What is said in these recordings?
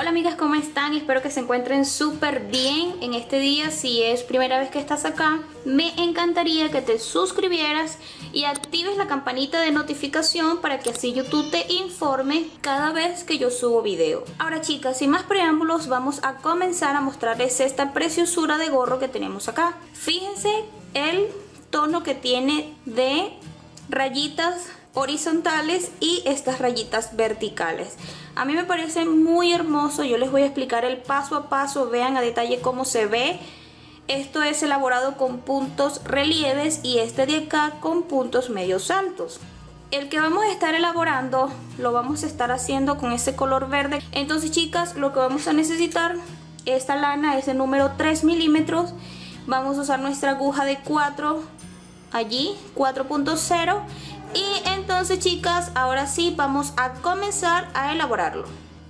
Hola amigas, ¿cómo están? Espero que se encuentren súper bien en este día. Si es primera vez que estás acá, me encantaría que te suscribieras y actives la campanita de notificación para que así YouTube te informe cada vez que yo subo video. Ahora chicas, sin más preámbulos, vamos a comenzar a mostrarles esta preciosura de gorro que tenemos acá. Fíjense el tono que tiene de rayitas horizontales y estas rayitas verticales. A mí me parece muy hermoso. Yo les voy a explicar el paso a paso, vean a detalle cómo se ve. Esto es elaborado con puntos relieves y este de acá con puntos medios altos. El que vamos a estar elaborando lo vamos a estar haciendo con ese color verde. Entonces chicas, lo que vamos a necesitar, esta lana es de número 3 milímetros. Vamos a usar nuestra aguja de 4 allí, 4.0. Y entonces chicas, ahora sí vamos a comenzar a elaborarlo.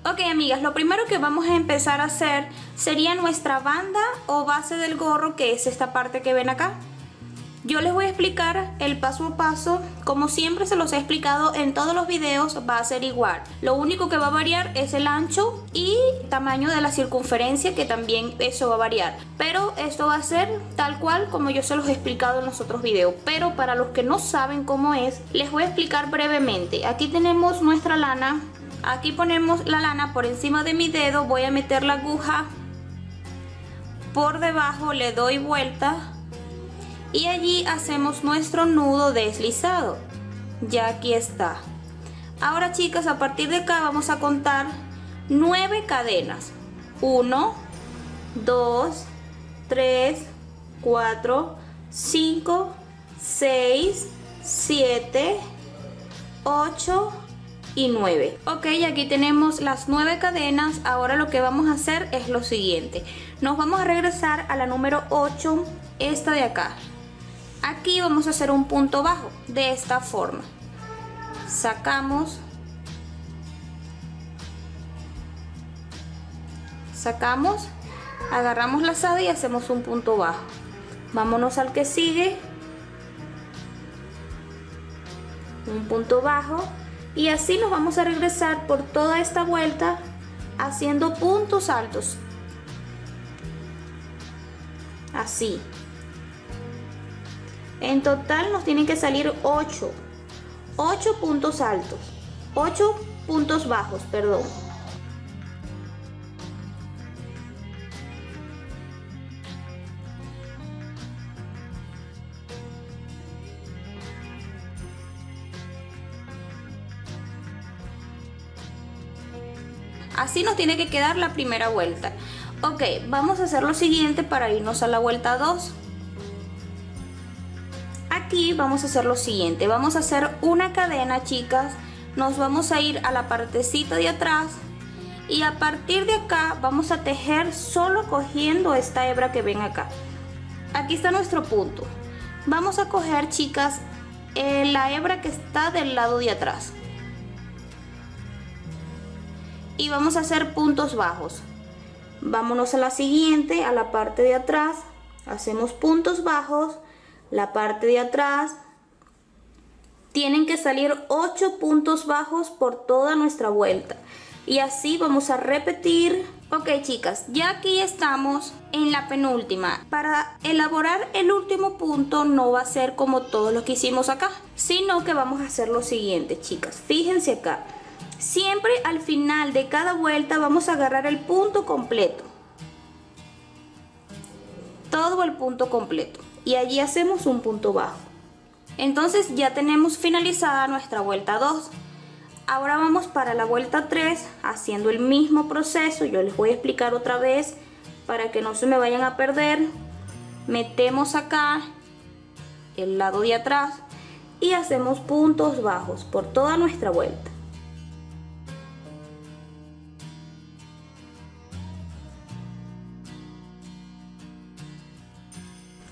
Ok amigas, lo primero que vamos a empezar a hacer sería nuestra banda o base del gorro, que es esta parte que ven acá. Yo les voy a explicar el paso a paso, como siempre se los he explicado en todos los videos, va a ser igual. Lo único que va a variar es el ancho y tamaño de la circunferencia, que también eso va a variar. Pero esto va a ser tal cual como yo se los he explicado en los otros videos. Pero para los que no saben cómo es, les voy a explicar brevemente. Aquí tenemos nuestra lana, aquí ponemos la lana por encima de mi dedo, voy a meter la aguja por debajo, le doy vuelta. Y allí hacemos nuestro nudo deslizado. Ya aquí está. Ahora chicas, a partir de acá vamos a contar 9 cadenas. 1, 2, 3, 4, 5, 6, 7, 8 y 9. Ok, aquí tenemos las 9 cadenas. Ahora lo que vamos a hacer es lo siguiente. Nos vamos a regresar a la número 8, esta de acá. Aquí vamos a hacer un punto bajo de esta forma. Sacamos, agarramos la lazada y hacemos un punto bajo. Vámonos al que sigue, un punto bajo, y así nos vamos a regresar por toda esta vuelta haciendo puntos altos, así. En total nos tienen que salir 8 puntos altos, 8 puntos bajos, perdón. Así nos tiene que quedar la primera vuelta. Ok, vamos a hacer lo siguiente para irnos a la vuelta 2. Aquí vamos a hacer lo siguiente, vamos a hacer una cadena chicas, nos vamos a ir a la partecita de atrás y a partir de acá vamos a tejer solo cogiendo esta hebra que ven acá. Aquí está nuestro punto. Vamos a coger chicas la hebra que está del lado de atrás y vamos a hacer puntos bajos. Vámonos a la siguiente, a la parte de atrás, hacemos puntos bajos. La parte de atrás tienen que salir 8 puntos bajos por toda nuestra vuelta y así vamos a repetir. Ok chicas, ya aquí estamos en la penúltima. Para elaborar el último punto no va a ser como todo lo que hicimos acá, sino que vamos a hacer lo siguiente chicas, fíjense acá. Siempre al final de cada vuelta vamos a agarrar el punto completo, todo el punto completo, y allí hacemos un punto bajo. Entonces ya tenemos finalizada nuestra vuelta 2. Ahora vamos para la vuelta 3 haciendo el mismo proceso. Yo les voy a explicar otra vez para que no se me vayan a perder. Metemos acá el lado de atrás y hacemos puntos bajos por toda nuestra vuelta.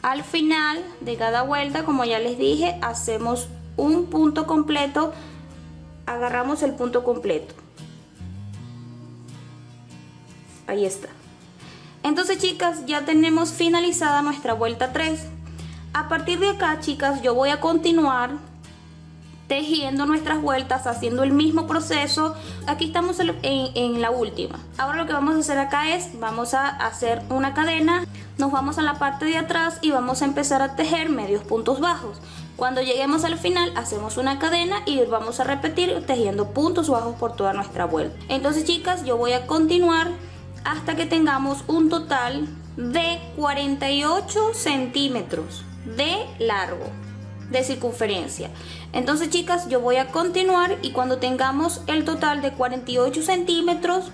Al final de cada vuelta, como ya les dije, hacemos un punto completo, agarramos el punto completo. Ahí está. Entonces chicas, ya tenemos finalizada nuestra vuelta 3. A partir de acá chicas, yo voy a continuar tejiendo nuestras vueltas, haciendo el mismo proceso. Aquí estamos en la última. Ahora lo que vamos a hacer acá es, vamos a hacer una cadena, nos vamos a la parte de atrás y vamos a empezar a tejer medios puntos bajos. Cuando lleguemos al final hacemos una cadena y vamos a repetir tejiendo puntos bajos por toda nuestra vuelta. Entonces, chicas, yo voy a continuar hasta que tengamos un total de 48 centímetros de largo, de circunferencia. Entonces, chicas, yo voy a continuar y cuando tengamos el total de 48 centímetros,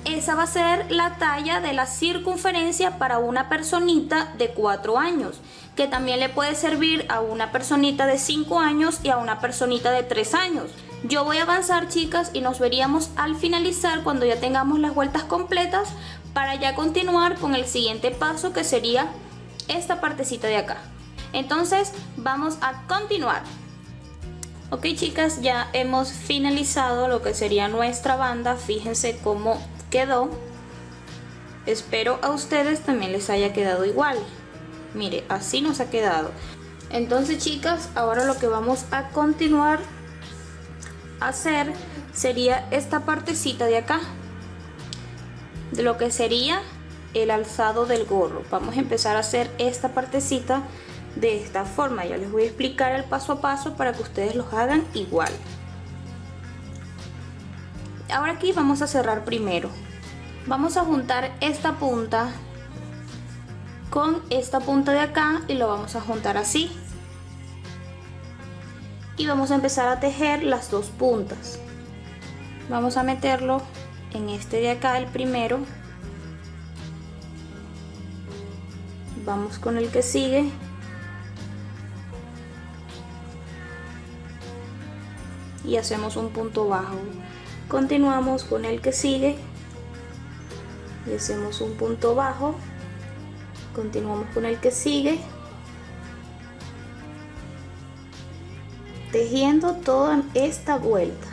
esa va a ser la talla de la circunferencia para una personita de 4 años, que también le puede servir a una personita de 5 años y a una personita de 3 años. Yo voy a avanzar, chicas, y nos veríamos al finalizar cuando ya tengamos las vueltas completas para ya continuar con el siguiente paso, que sería esta partecita de acá. Entonces vamos a continuar. Ok, chicas, ya hemos finalizado lo que sería nuestra banda. Fíjense cómo quedó. Espero a ustedes también les haya quedado igual. Mire, así nos ha quedado. Entonces, chicas, ahora lo que vamos a continuar a hacer sería esta partecita de acá, de lo que sería el alzado del gorro. Vamos a empezar a hacer esta partecita de esta forma. Ya les voy a explicar el paso a paso para que ustedes los hagan igual. Ahora aquí vamos a cerrar primero. Vamos a juntar esta punta con esta punta de acá y lo vamos a juntar así. Y vamos a empezar a tejer las dos puntas. Vamos a meterlo en este de acá, el primero. Vamos con el que sigue. Y hacemos un punto bajo. Continuamos con el que sigue y hacemos un punto bajo. Continuamos con el que sigue, tejiendo toda esta vuelta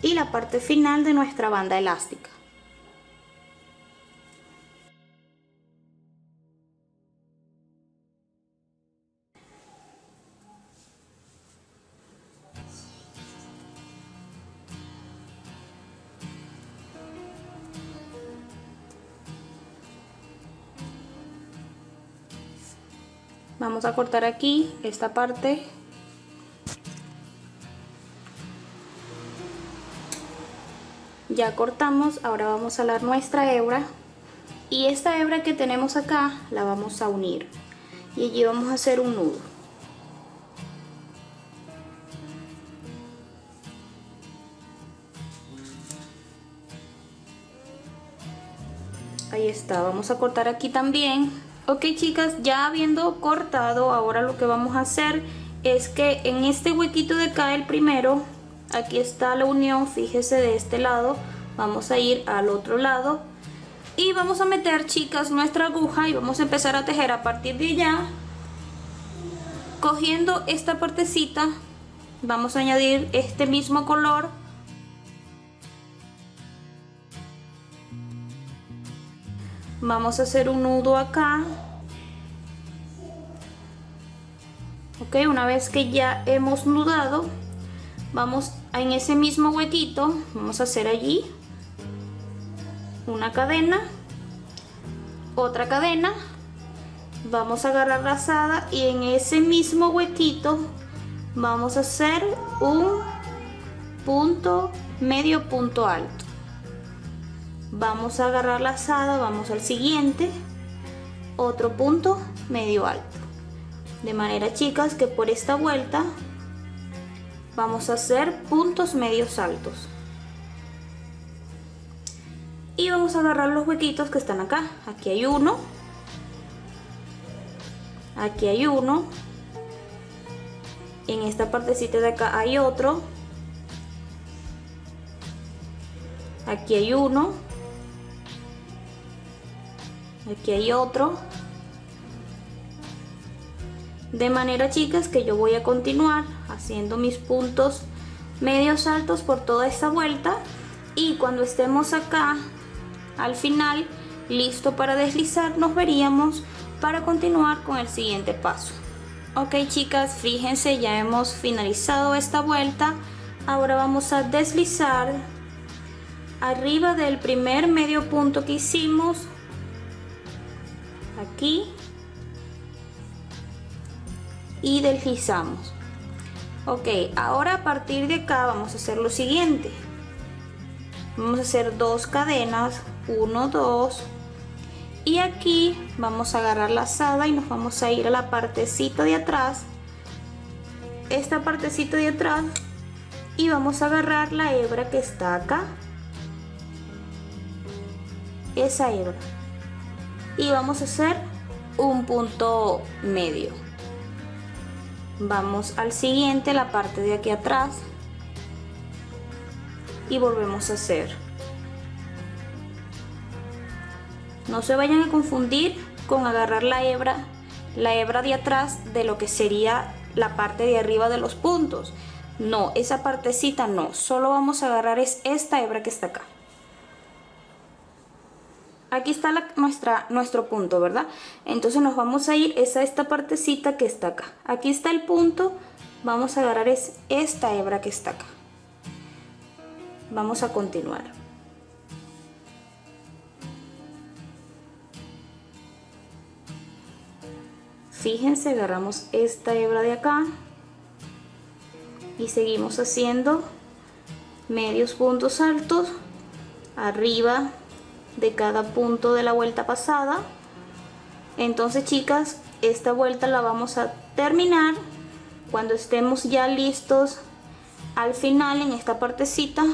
y la parte final de nuestra banda elástica. Vamos a cortar aquí esta parte. Ya cortamos, ahora vamos a alar nuestra hebra y esta hebra que tenemos acá la vamos a unir y allí vamos a hacer un nudo. Ahí está, vamos a cortar aquí también. Ok, chicas, ya habiendo cortado, ahora lo que vamos a hacer es que en este huequito de acá, el primero, aquí está la unión, fíjese, de este lado, vamos a ir al otro lado y vamos a meter, chicas, nuestra aguja y vamos a empezar a tejer a partir de allá, cogiendo esta partecita. Vamos a añadir este mismo color. Vamos a hacer un nudo acá. Ok, una vez que ya hemos nudado, vamos en ese mismo huequito, vamos a hacer allí una cadena, otra cadena, vamos a agarrar lazada y en ese mismo huequito vamos a hacer un punto, medio punto alto. Vamos a agarrar lazada, vamos al siguiente, otro punto medio alto. De manera, chicas, que por esta vuelta vamos a hacer puntos medios altos. Y vamos a agarrar los huequitos que están acá. Aquí hay uno. Aquí hay uno. En esta partecita de acá hay otro. Aquí hay uno. Aquí hay otro. De manera, chicas, que yo voy a continuar haciendo mis puntos medios altos por toda esta vuelta y cuando estemos acá al final listo para deslizar, nos veríamos para continuar con el siguiente paso. Ok chicas, fíjense, ya hemos finalizado esta vuelta. Ahora vamos a deslizar arriba del primer medio punto que hicimos, aquí, y deslizamos. Ok, ahora a partir de acá vamos a hacer lo siguiente. Vamos a hacer 2 cadenas, 1, 2, y aquí vamos a agarrar la lazada y nos vamos a ir a la partecita de atrás, esta partecita de atrás, y vamos a agarrar la hebra que está acá, esa hebra, y vamos a hacer un punto medio. Vamos al siguiente, la parte de aquí atrás, y volvemos a hacer. No se vayan a confundir con agarrar la hebra de atrás de lo que sería la parte de arriba de los puntos. No, esa partecita no, solo vamos a agarrar es esta hebra que está acá. Aquí está nuestro punto, ¿verdad? Entonces nos vamos a ir a esta partecita que está acá. Aquí está el punto, vamos a agarrar es esta hebra que está acá. Vamos a continuar. Fíjense, agarramos esta hebra de acá y seguimos haciendo medios puntos altos arriba de cada punto de la vuelta pasada. Entonces chicas, esta vuelta la vamos a terminar cuando estemos ya listos. Al final, en esta partecita,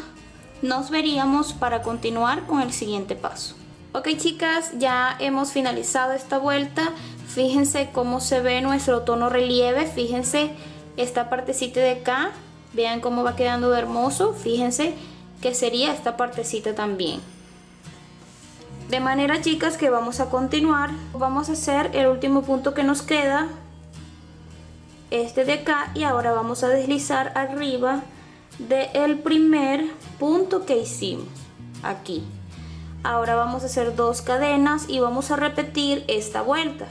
nos veríamos para continuar con el siguiente paso. Ok chicas, ya hemos finalizado esta vuelta. Fíjense cómo se ve nuestro tono relieve. Fíjense esta partecita de acá, vean cómo va quedando de hermoso. Fíjense que sería esta partecita también. De manera chicas que vamos a continuar, vamos a hacer el último punto que nos queda, este de acá, y ahora vamos a deslizar arriba del primer punto que hicimos aquí. Ahora vamos a hacer 2 cadenas y vamos a repetir esta vuelta.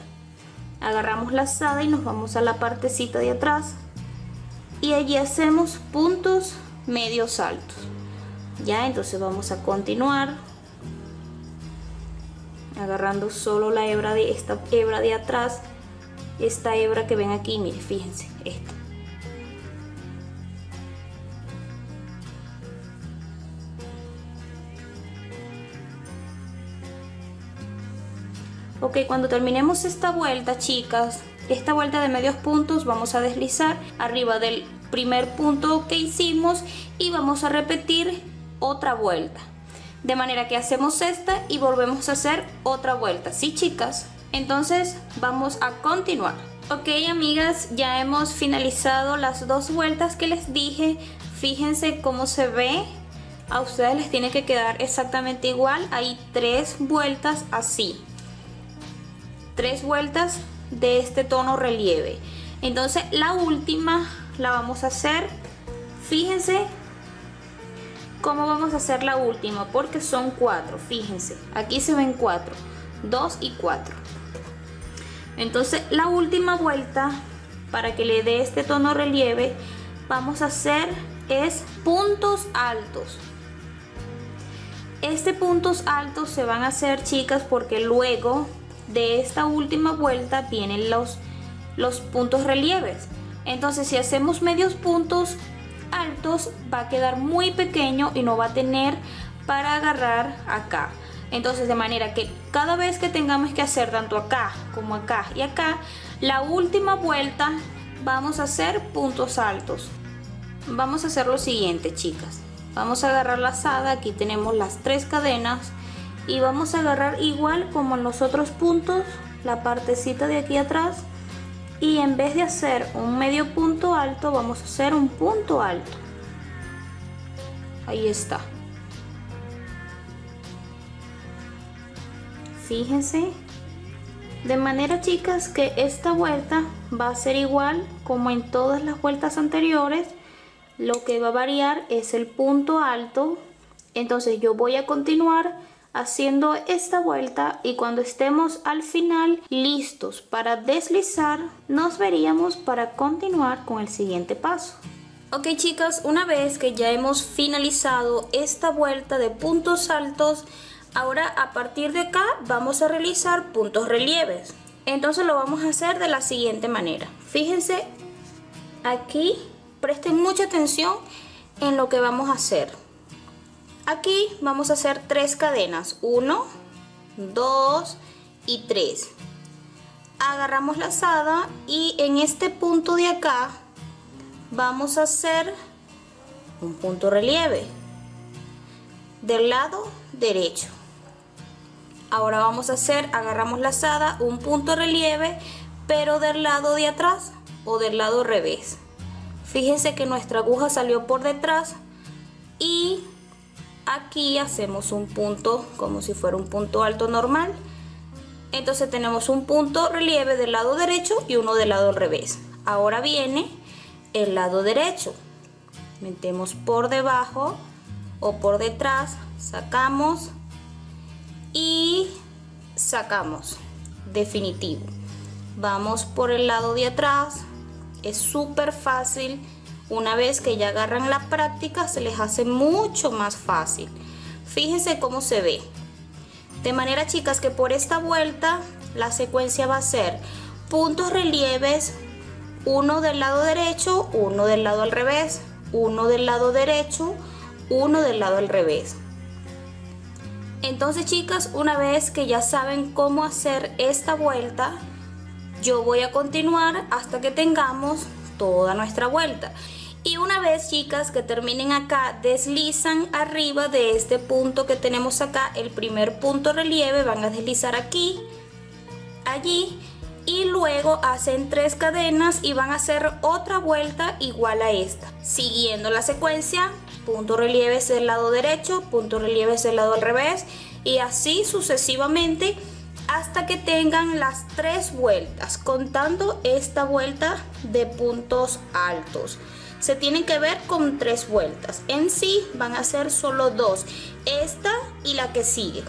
Agarramos la lazada y nos vamos a la partecita de atrás y allí hacemos puntos medios altos. Ya, entonces vamos a continuar agarrando solo la hebra de esta hebra de atrás, esta hebra que ven aquí, miren, fíjense, esta. Ok, cuando terminemos esta vuelta chicas, esta vuelta de medios puntos, vamos a deslizar arriba del primer punto que hicimos y vamos a repetir otra vuelta, de manera que hacemos esta y volvemos a hacer otra vuelta, ¿sí chicas? Entonces vamos a continuar. Ok amigas, ya hemos finalizado las 2 vueltas que les dije. Fíjense cómo se ve, a ustedes les tiene que quedar exactamente igual. Hay 3 vueltas así, 3 vueltas de este tono relieve. Entonces la última la vamos a hacer, fíjense cómo vamos a hacer la última, porque son 4, fíjense, aquí se ven 4, 2 y 4. Entonces la última vuelta, para que le dé este tono relieve, vamos a hacer es puntos altos. Puntos altos se van a hacer chicas porque luego de esta última vuelta vienen los puntos relieves. Entonces si hacemos medios puntos altos va a quedar muy pequeño y no va a tener para agarrar acá. Entonces de manera que cada vez que tengamos que hacer tanto acá como acá y acá, la última vuelta vamos a hacer puntos altos. Vamos a hacer lo siguiente chicas, vamos a agarrar la lazada, aquí tenemos las 3 cadenas y vamos a agarrar igual como en los otros puntos la partecita de aquí atrás, y en vez de hacer un medio punto alto vamos a hacer un punto alto. Ahí está, fíjense, de manera chicas que esta vuelta va a ser igual como en todas las vueltas anteriores. Lo que va a variar es el punto alto. Entonces yo voy a continuar haciendo esta vuelta, y cuando estemos al final listos para deslizar, nos veríamos para continuar con el siguiente paso. Ok chicas, una vez que ya hemos finalizado esta vuelta de puntos altos, ahora a partir de acá vamos a realizar puntos relieves. Entonces lo vamos a hacer de la siguiente manera. Fíjense aquí, presten mucha atención en lo que vamos a hacer. Aquí vamos a hacer 3 cadenas, 1, 2 y 3. Agarramos lazada y en este punto de acá vamos a hacer un punto relieve del lado derecho. Ahora vamos a hacer, agarramos lazada, un punto relieve, pero del lado de atrás o del lado revés. Fíjense que nuestra aguja salió por detrás y aquí hacemos un punto como si fuera un punto alto normal. Entonces tenemos un punto relieve del lado derecho y uno del lado revés. Ahora viene el lado derecho. Metemos por debajo o por detrás, sacamos y sacamos. Definitivo. Vamos por el lado de atrás. Es súper fácil. Una vez que ya agarran la práctica, se les hace mucho más fácil. Fíjense cómo se ve. De manera, chicas, que por esta vuelta la secuencia va a ser puntos relieves, uno del lado derecho, uno del lado al revés, uno del lado derecho, uno del lado al revés. Entonces, chicas, una vez que ya saben cómo hacer esta vuelta, yo voy a continuar hasta que tengamos toda nuestra vuelta. Y una vez, chicas, que terminen acá, deslizan arriba de este punto que tenemos acá, el primer punto relieve, van a deslizar aquí, allí, y luego hacen 3 cadenas y van a hacer otra vuelta igual a esta, siguiendo la secuencia. Punto relieve es del lado derecho, punto relieve es del lado al revés, y así sucesivamente hasta que tengan las 3 vueltas, contando esta vuelta de puntos altos. Se tienen que ver con 3 vueltas. En sí van a ser solo 2, esta y la que sigue.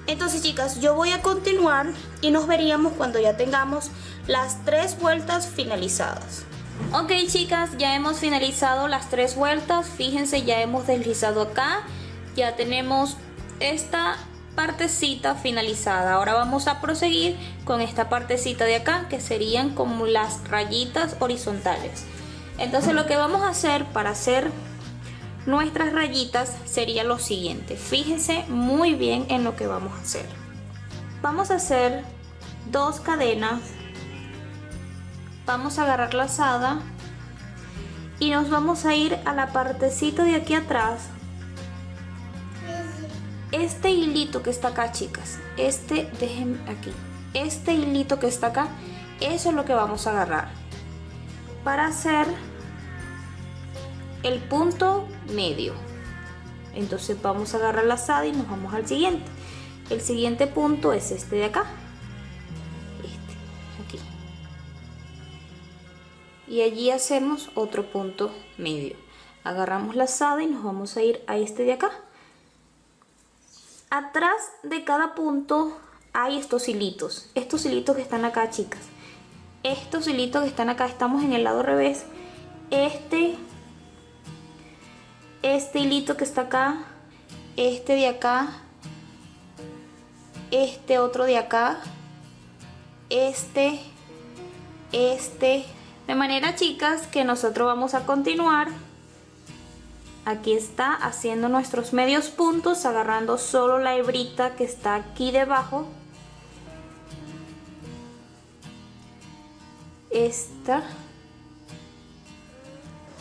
Entonces, chicas, yo voy a continuar y nos veríamos cuando ya tengamos las 3 vueltas finalizadas. Ok, chicas, ya hemos finalizado las 3 vueltas. Fíjense, ya hemos deslizado acá, ya tenemos esta partecita finalizada. Ahora vamos a proseguir con esta partecita de acá, que serían como las rayitas horizontales. Entonces lo que vamos a hacer para hacer nuestras rayitas sería lo siguiente. Fíjense muy bien en lo que vamos a hacer. Vamos a hacer 2 cadenas, vamos a agarrar lazada y nos vamos a ir a la partecita de aquí atrás. Este hilito que está acá, chicas, déjenme aquí, este hilito que está acá, eso es lo que vamos a agarrar para hacer el punto medio. Entonces vamos a agarrar la lazada y nos vamos al siguiente. El siguiente punto es este de acá, aquí, y allí hacemos otro punto medio. Agarramos la lazada y nos vamos a ir a este de acá. Atrás de cada punto hay estos hilitos que están acá, chicas. Estos hilitos que están acá, estamos en el lado revés. Este hilito que está acá, este de acá, este otro de acá, este. De manera, chicas, que nosotros vamos a continuar. Aquí está, haciendo nuestros medios puntos, agarrando solo la hebrita que está aquí debajo. Esta.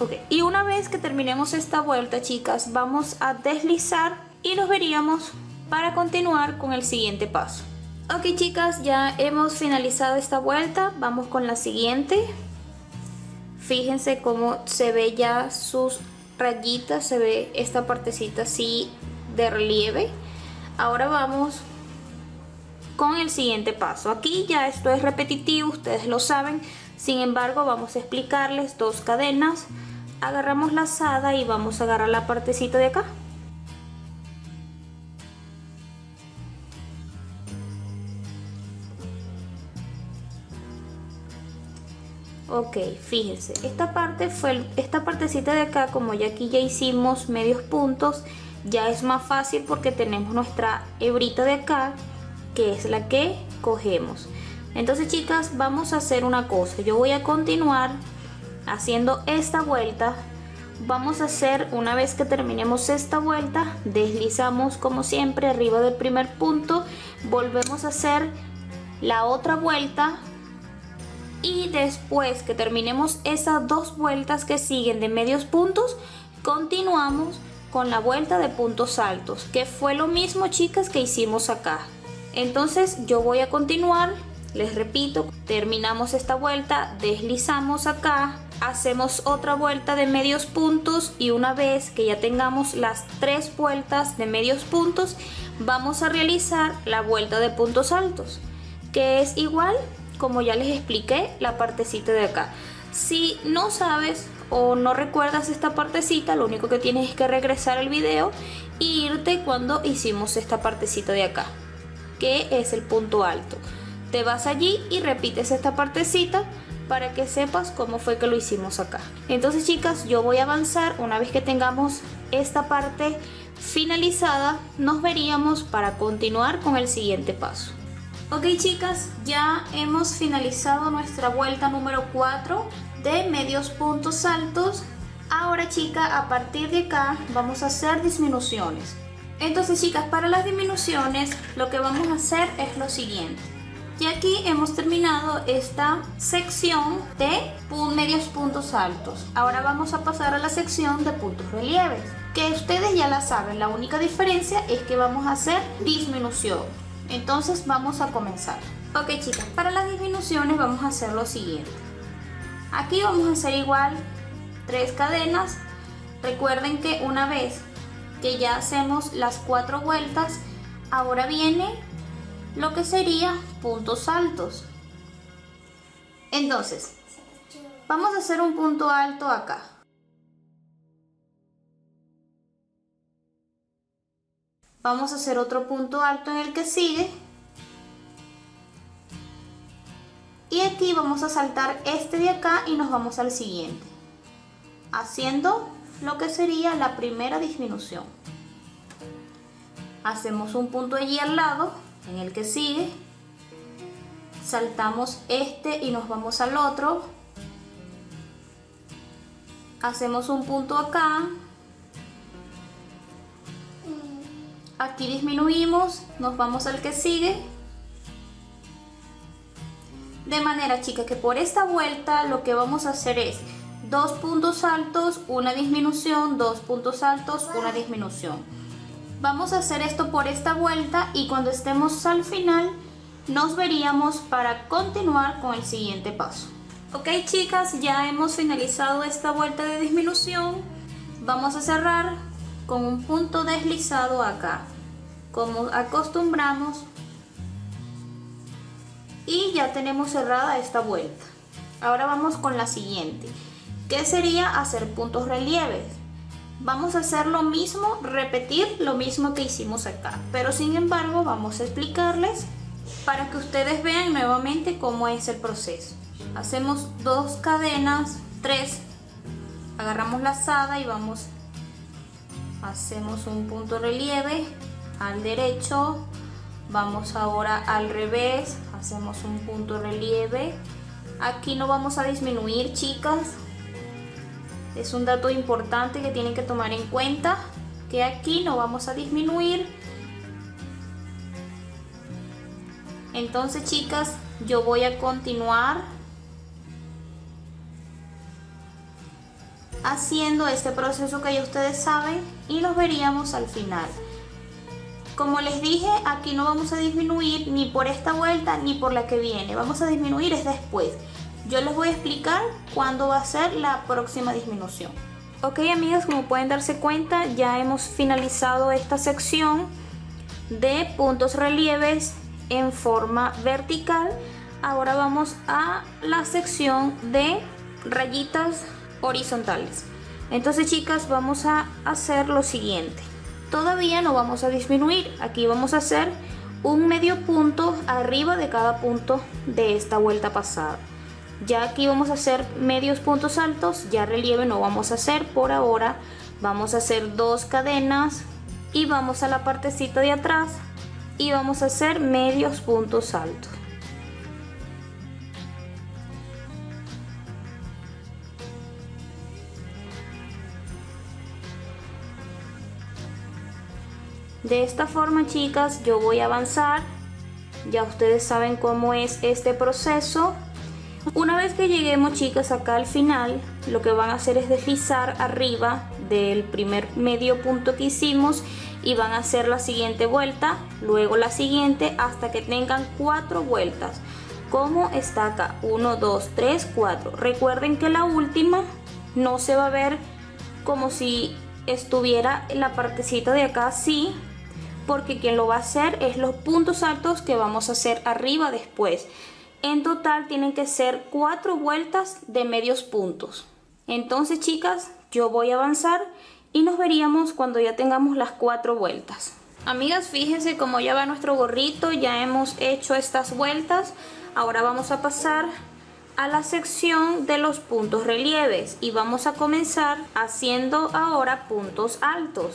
Ok, y una vez que terminemos esta vuelta, chicas, vamos a deslizar y nos veríamos para continuar con el siguiente paso. Ok, chicas, ya hemos finalizado esta vuelta, vamos con la siguiente. Fíjense cómo se ve ya sus rayitas, se ve esta partecita así de relieve. Ahora vamos con el siguiente paso. Aquí ya esto es repetitivo, ustedes lo saben, sin embargo vamos a explicarles. 2 cadenas, agarramos lazada y vamos a agarrar la partecita de acá. Ok, fíjense, esta partecita de acá, como ya aquí ya hicimos medios puntos, ya es más fácil porque tenemos nuestra hebrita de acá, que es la que cogemos. Entonces, chicas, vamos a hacer una cosa. Yo voy a continuar haciendo esta vuelta. Vamos a hacer, una vez que terminemos esta vuelta, deslizamos como siempre arriba del primer punto, volvemos a hacer la otra vuelta. Y después que terminemos esas dos vueltas que siguen de medios puntos, continuamos con la vuelta de puntos altos, que fue lo mismo, chicas, que hicimos acá. Entonces yo voy a continuar, les repito, terminamos esta vuelta, deslizamos acá, hacemos otra vuelta de medios puntos y una vez que ya tengamos las 3 vueltas de medios puntos, vamos a realizar la vuelta de puntos altos, que es igual como ya les expliqué la partecita de acá. Si no sabes o no recuerdas esta partecita, lo único que tienes es que regresar al video e irte cuando hicimos esta partecita de acá, que es el punto alto. Te vas allí y repites esta partecita para que sepas cómo fue que lo hicimos acá. Entonces, chicas, yo voy a avanzar. Una vez que tengamos esta parte finalizada, nos veríamos para continuar con el siguiente paso. Ok, chicas, ya hemos finalizado nuestra vuelta número 4 de medios puntos altos. Ahora, chicas, a partir de acá vamos a hacer disminuciones. Entonces, chicas, para las disminuciones lo que vamos a hacer es lo siguiente. Y aquí hemos terminado esta sección de medios puntos altos. Ahora vamos a pasar a la sección de puntos relieves, que ustedes ya la saben. La única diferencia es que vamos a hacer disminución. Entonces vamos a comenzar. Ok, chicas, para las disminuciones vamos a hacer lo siguiente. Aquí vamos a hacer igual 3 cadenas. Recuerden que una vez que ya hacemos las 4 vueltas, ahora viene lo que sería puntos altos. Entonces vamos a hacer un punto alto acá. Vamos a hacer otro punto alto en el que sigue. Y aquí vamos a saltar este de acá y nos vamos al siguiente, haciendo lo que sería la primera disminución. Hacemos un punto allí al lado en el que sigue. Saltamos este y nos vamos al otro. Hacemos un punto acá. Aquí disminuimos, nos vamos al que sigue. De manera, chicas, que por esta vuelta lo que vamos a hacer es 2 puntos altos, una disminución, 2 puntos altos, una disminución. Vamos a hacer esto por esta vuelta y cuando estemos al final nos veríamos para continuar con el siguiente paso. Ok, chicas, ya hemos finalizado esta vuelta de disminución. Vamos a cerrar con un punto deslizado acá, como acostumbramos, y ya tenemos cerrada esta vuelta. Ahora vamos con la siguiente, que sería hacer puntos relieves. Vamos a hacer lo mismo, repetir lo mismo que hicimos acá, pero sin embargo vamos a explicarles para que ustedes vean nuevamente cómo es el proceso. Hacemos 2 cadenas, 3, agarramos la lazada y vamos. Hacemos un punto relieve al derecho, vamos ahora al revés, hacemos un punto relieve. Aquí no vamos a disminuir, chicas. Es un dato importante que tienen que tomar en cuenta, que aquí no vamos a disminuir. Entonces, chicas, yo voy a continuar haciendo este proceso que ya ustedes saben y nos veríamos al final. Como les dije, aquí no vamos a disminuir ni por esta vuelta ni por la que viene. Vamos a disminuir es después. Yo les voy a explicar cuándo va a ser la próxima disminución. Ok, amigas, como pueden darse cuenta, ya hemos finalizado esta sección de puntos relieves en forma vertical. Ahora vamos a la sección de rayitas horizontales. Entonces, chicas, vamos a hacer lo siguiente. Todavía no vamos a disminuir. Aquí vamos a hacer un medio punto arriba de cada punto de esta vuelta pasada. Ya aquí vamos a hacer medios puntos altos, ya relieve no vamos a hacer por ahora. Vamos a hacer 2 cadenas y vamos a la partecita de atrás y vamos a hacer medios puntos altos. De esta forma, chicas, yo voy a avanzar. Ya ustedes saben cómo es este proceso. Una vez que lleguemos, chicas, acá al final, lo que van a hacer es deslizar arriba del primer medio punto que hicimos y van a hacer la siguiente vuelta, luego la siguiente, hasta que tengan 4 vueltas como está acá. 1, 2, 3, 4. Recuerden que la última no se va a ver como si estuviera en la partecita de acá así, porque quien lo va a hacer es los puntos altos que vamos a hacer arriba después. En total tienen que ser 4 vueltas de medios puntos. Entonces, chicas, yo voy a avanzar y nos veríamos cuando ya tengamos las 4 vueltas. Amigas, fíjense cómo ya va nuestro gorrito, ya hemos hecho estas vueltas. Ahora vamos a pasar a la sección de los puntos relieves y vamos a comenzar haciendo ahora puntos altos.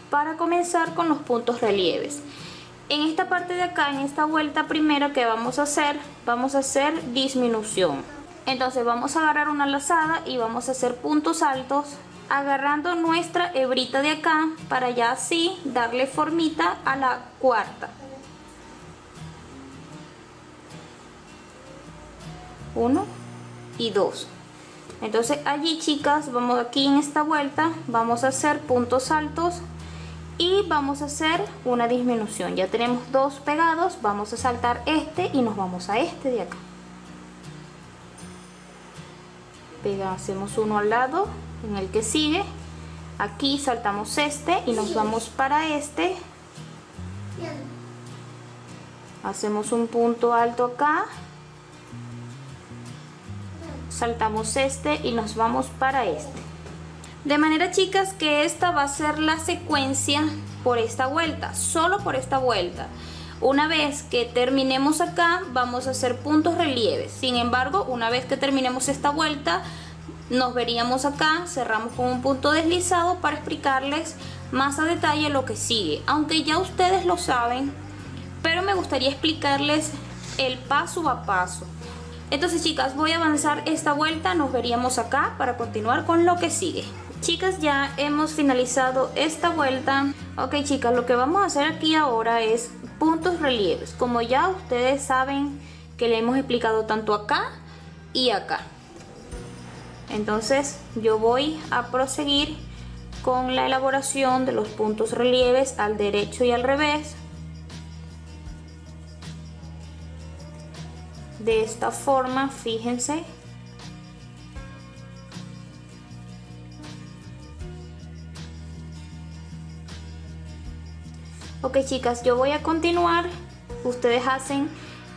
Para comenzar con los puntos relieves, en esta parte de acá, en esta vuelta primera que vamos a hacer disminución. Entonces vamos a agarrar una lazada y vamos a hacer puntos altos agarrando nuestra hebrita de acá para ya así darle formita a la cuarta. 1 y 2. Entonces allí, chicas, vamos aquí en esta vuelta, vamos a hacer puntos altos y vamos a hacer una disminución. Ya tenemos 2 pegados, vamos a saltar este y nos vamos a este de acá. Hacemos uno al lado en el que sigue, aquí saltamos este y nos vamos para este. Hacemos un punto alto acá, saltamos este y nos vamos para este. De manera, chicas, que esta va a ser la secuencia por esta vuelta, solo por esta vuelta. Una vez que terminemos acá, vamos a hacer puntos relieves. Sin embargo, una vez que terminemos esta vuelta, nos veríamos acá, cerramos con un punto deslizado para explicarles más a detalle lo que sigue. Aunque ya ustedes lo saben, pero me gustaría explicarles el paso a paso. Entonces, chicas, voy a avanzar esta vuelta, nos veríamos acá para continuar con lo que sigue. Chicas, ya hemos finalizado esta vuelta. Ok, chicas, lo que vamos a hacer aquí ahora es puntos relieves. Como ya ustedes saben que le hemos explicado tanto acá y acá. Entonces yo voy a proseguir con la elaboración de los puntos relieves al derecho y al revés. De esta forma, fíjense. Ok, chicas, yo voy a continuar. Ustedes hacen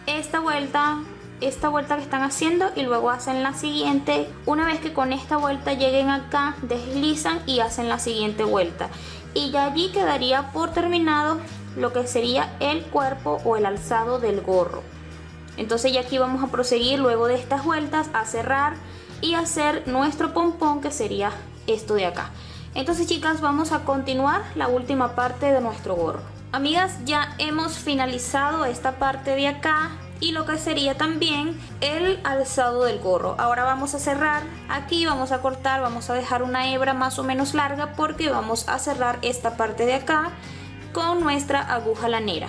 esta vuelta que están haciendo y luego hacen la siguiente. Una vez que con esta vuelta lleguen acá, deslizan y hacen la siguiente vuelta. Y ya allí quedaría por terminado lo que sería el cuerpo o el alzado del gorro. Entonces ya aquí vamos a proseguir luego de estas vueltas a cerrar y hacer nuestro pompón, que sería esto de acá. Entonces, chicas, vamos a continuar la última parte de nuestro gorro. Amigas, ya hemos finalizado esta parte de acá y lo que sería también el alzado del gorro. Ahora vamos a cerrar aquí, vamos a cortar, vamos a dejar una hebra más o menos larga porque vamos a cerrar esta parte de acá con nuestra aguja lanera,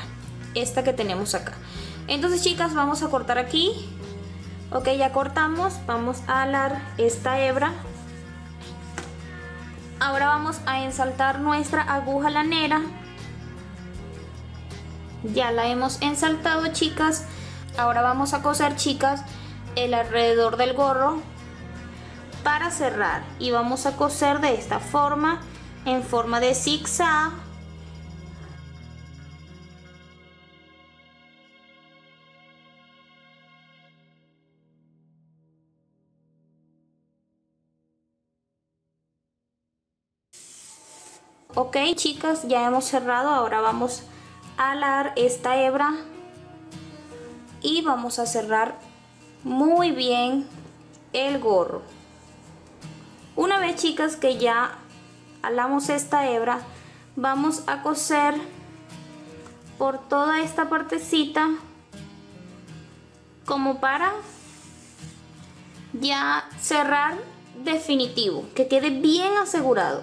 esta que tenemos acá. Entonces, chicas, vamos a cortar aquí. Ok, ya cortamos, vamos a alar esta hebra. Ahora vamos a ensaltar nuestra aguja lanera. Ya la hemos ensaltado, chicas. Ahora vamos a coser, chicas, el alrededor del gorro para cerrar. Y vamos a coser de esta forma, en forma de zigzag. Ok, chicas, ya hemos cerrado. Ahora vamos a alar esta hebra y vamos a cerrar muy bien el gorro. Una vez, chicas, que ya alamos esta hebra, vamos a coser por toda esta partecita como para ya cerrar definitivo, que quede bien asegurado.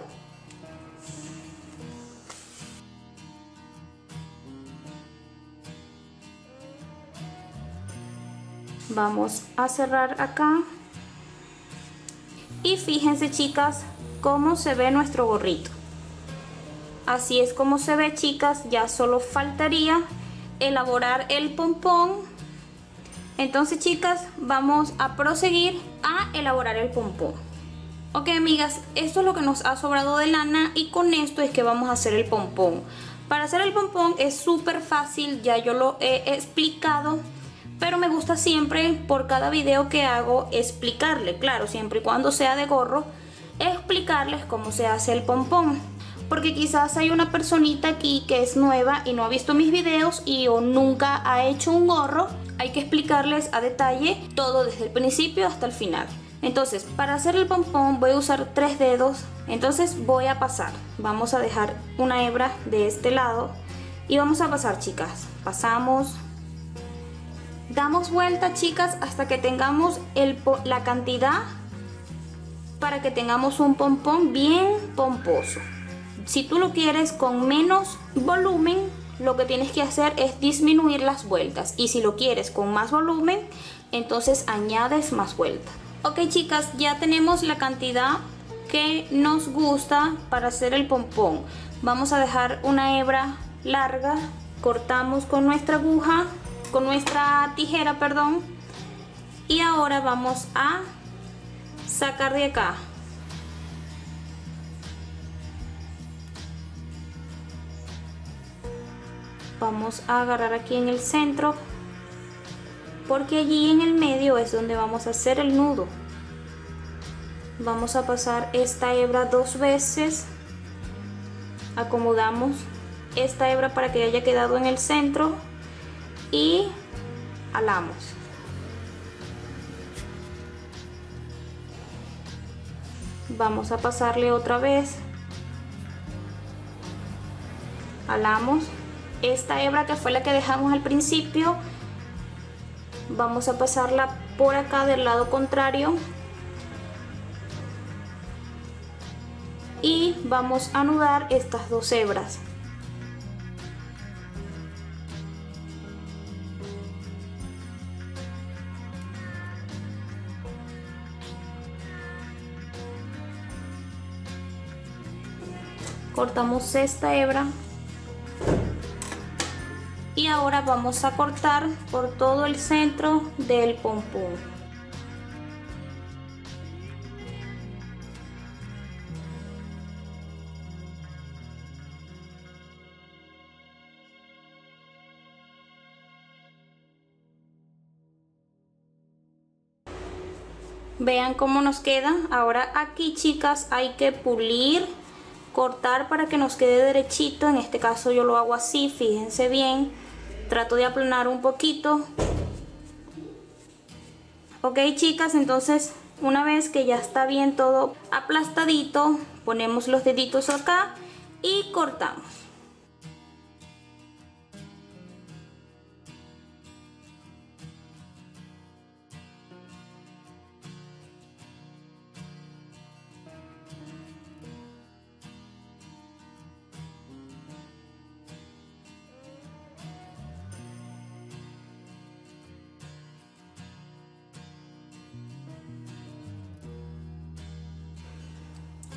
Vamos a cerrar acá y fíjense, chicas, cómo se ve nuestro gorrito. Así es como se ve, chicas. Ya solo faltaría elaborar el pompón. Entonces, chicas, vamos a proseguir a elaborar el pompón. Ok, amigas, esto es lo que nos ha sobrado de lana y con esto es que vamos a hacer el pompón. Para hacer el pompón es súper fácil, ya yo lo he explicado, pero me gusta siempre por cada video que hago explicarle, claro, siempre y cuando sea de gorro, explicarles cómo se hace el pompón. Porque quizás hay una personita aquí que es nueva y no ha visto mis videos y o nunca ha hecho un gorro. Hay que explicarles a detalle todo desde el principio hasta el final. Entonces, para hacer el pompón voy a usar 3 dedos. Entonces voy a pasar. Vamos a dejar una hebra de este lado y vamos a pasar, chicas. Pasamos. Damos vuelta, chicas, hasta que tengamos la cantidad para que tengamos un pompón bien pomposo. Si tú lo quieres con menos volumen, lo que tienes que hacer es disminuir las vueltas. Y si lo quieres con más volumen, entonces añades más vueltas. Ok, chicas, ya tenemos la cantidad que nos gusta para hacer el pompón. Vamos a dejar una hebra larga, cortamos con nuestra aguja, con nuestra tijera, perdón. Y ahora vamos a sacar de acá. Vamos a agarrar aquí en el centro, porque allí en el medio es donde vamos a hacer el nudo. Vamos a pasar esta hebra 2 veces, acomodamos esta hebra para que haya quedado en el centro y alamos. Vamos a pasarle otra vez, alamos. Esta hebra que fue la que dejamos al principio, vamos a pasarla por acá del lado contrario y vamos a anudar estas 2 hebras. Cortamos esta hebra. Y ahora vamos a cortar por todo el centro del pompón. Vean cómo nos queda. Ahora aquí, chicas, hay que pulir, cortar para que nos quede derechito. En este caso yo lo hago así, fíjense bien. Trato de aplanar un poquito. Ok, chicas, entonces una vez que ya está bien todo aplastadito, ponemos los deditos acá y cortamos.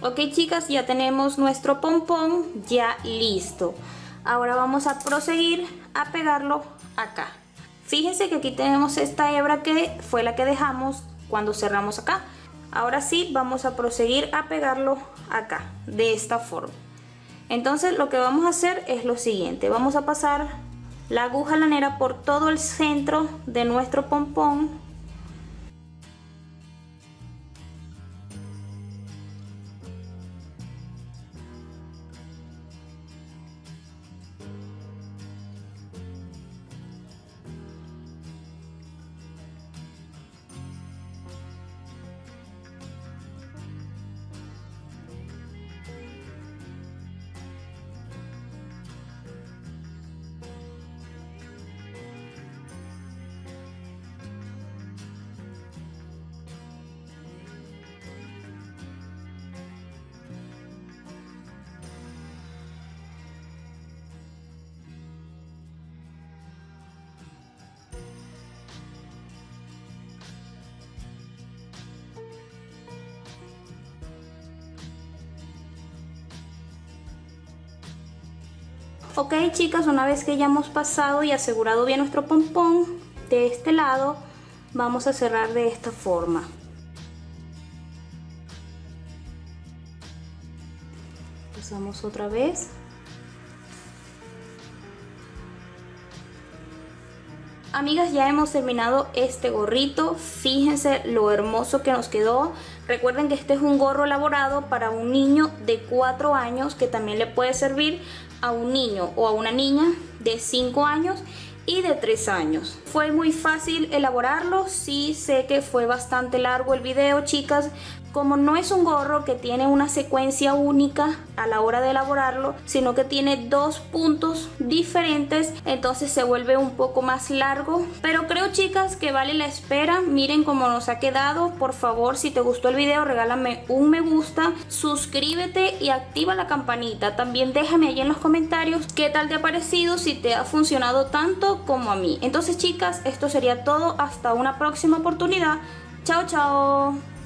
Ok, chicas, ya tenemos nuestro pompón ya listo. Ahora vamos a proseguir a pegarlo acá. Fíjense que aquí tenemos esta hebra que fue la que dejamos cuando cerramos acá. Ahora sí vamos a proseguir a pegarlo acá, de esta forma. Entonces lo que vamos a hacer es lo siguiente. Vamos a pasar la aguja lanera por todo el centro de nuestro pompón. Ok, chicas, una vez que ya hemos pasado y asegurado bien nuestro pompón de este lado, vamos a cerrar de esta forma. Pasamos otra vez. Amigas, ya hemos terminado este gorrito. Fíjense lo hermoso que nos quedó. Recuerden que este es un gorro elaborado para un niño de 4 años, que también le puede servir a un niño o a una niña de 5 años y de 3 años. Fue muy fácil elaborarlo. Sí, sé que fue bastante largo el video, chicas. Como no es un gorro que tiene una secuencia única a la hora de elaborarlo, sino que tiene 2 puntos diferentes, entonces se vuelve un poco más largo. Pero creo, chicas, que vale la espera. Miren cómo nos ha quedado. Por favor, si te gustó el video, regálame un me gusta, suscríbete y activa la campanita. También déjame ahí en los comentarios qué tal te ha parecido, si te ha funcionado tanto como a mí. Entonces, chicas, esto sería todo. Hasta una próxima oportunidad. Chao, chao.